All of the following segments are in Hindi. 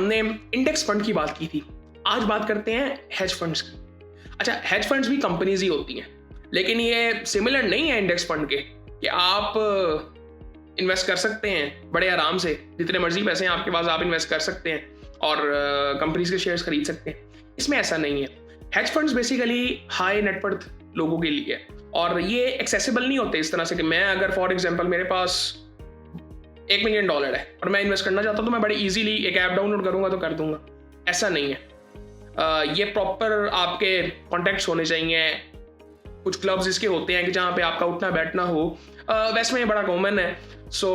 हमने इंडेक्स फंड की बात की थी, आज बात करते हैं हेज फंड्स की। अच्छा, हेज फंड्स भी कंपनीज ही होती हैं, लेकिन ये सिमिलर नहीं है इंडेक्स फंड के कि आप इन्वेस्ट कर सकते हैं बड़े आराम से, जितने मर्जी पैसे हैं आपके पास आप इन्वेस्ट कर सकते हैं और कंपनीज के शेयर्स खरीद सकते हैं। इसमें ऐसा नहीं है। Hedge funds basically high net worth लोगों के लिए है और ये एक्सेसिबल नहीं होते इस तरह से कि मैं अगर फॉर एग्जांपल मेरे पास $1 मिलियन है और मैं इन्वेस्ट करना चाहता हूँ तो मैं बड़ी इजीली एक ऐप डाउनलोड करूंगा तो कर दूंगा। ऐसा नहीं है। ये प्रॉपर आपके कॉन्टैक्ट्स होने चाहिए। कुछ क्लब्स इसके होते हैं कि जहाँ पे आपका उठना बैठना हो, वैसे में ये बड़ा कॉमन है। सो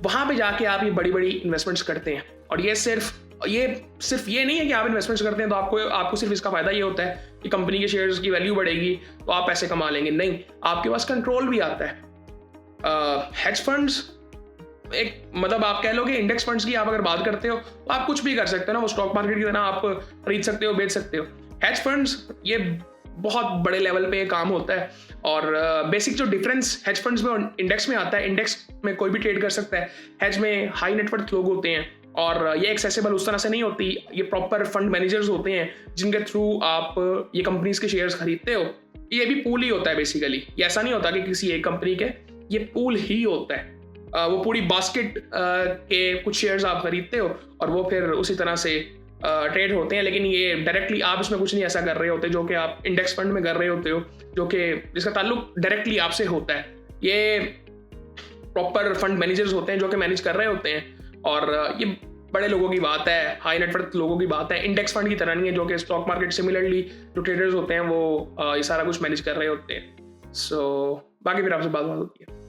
वहाँ पे जाके आप ये बड़ी बड़ी इन्वेस्टमेंट्स करते हैं और ये सिर्फ ये नहीं है कि आप इन्वेस्टमेंट्स करते हैं तो आपको सिर्फ इसका फायदा ये होता है कि कंपनी के शेयर्स की वैल्यू बढ़ेगी तो आप पैसे कमा लेंगे। नहीं, आपके पास कंट्रोल भी आता है। हेज फंड्स एक मतलब आप कह लो कि इंडेक्स फंड्स की आप अगर बात करते हो तो आप कुछ भी कर सकते हो ना, वो स्टॉक मार्केट की तरह आप खरीद सकते हो, बेच सकते हो। हेज फंड्स ये बहुत बड़े लेवल पे काम होता है और बेसिक जो डिफरेंस हेज फंड्स में और इंडेक्स में आता है, इंडेक्स में कोई भी ट्रेड कर सकता है, हेज में हाई नेटवर्थ लोग होते हैं और ये एक्सेसिबल उस तरह से नहीं होती। ये प्रॉपर फंड मैनेजर्स होते हैं जिनके थ्रू आप ये कंपनीज के शेयर्स खरीदते हो। ये भी पूल ही होता है बेसिकली। ये ऐसा नहीं होता कि किसी एक कंपनी के, ये पूल ही होता है। वो पूरी बास्केट के कुछ शेयर्स आप खरीदते हो और वो फिर उसी तरह से ट्रेड होते हैं, लेकिन ये डायरेक्टली आप इसमें कुछ नहीं ऐसा कर रहे होते जो कि आप इंडेक्स फंड में कर रहे होते हो, जो कि जिसका ताल्लुक डायरेक्टली आपसे होता है। ये प्रॉपर फंड मैनेजर्स होते हैं जो कि मैनेज कर रहे होते हैं और ये बड़े लोगों की बात है, हाई नेटवर्थ लोगों की बात है। इंडेक्स फंड की तरह नहीं है जो कि स्टॉक मार्केट सिमिलरली जो ट्रेडर्स होते हैं वो ये सारा कुछ मैनेज कर रहे होते हैं। सो बाकी फिर आपसे बात होती है।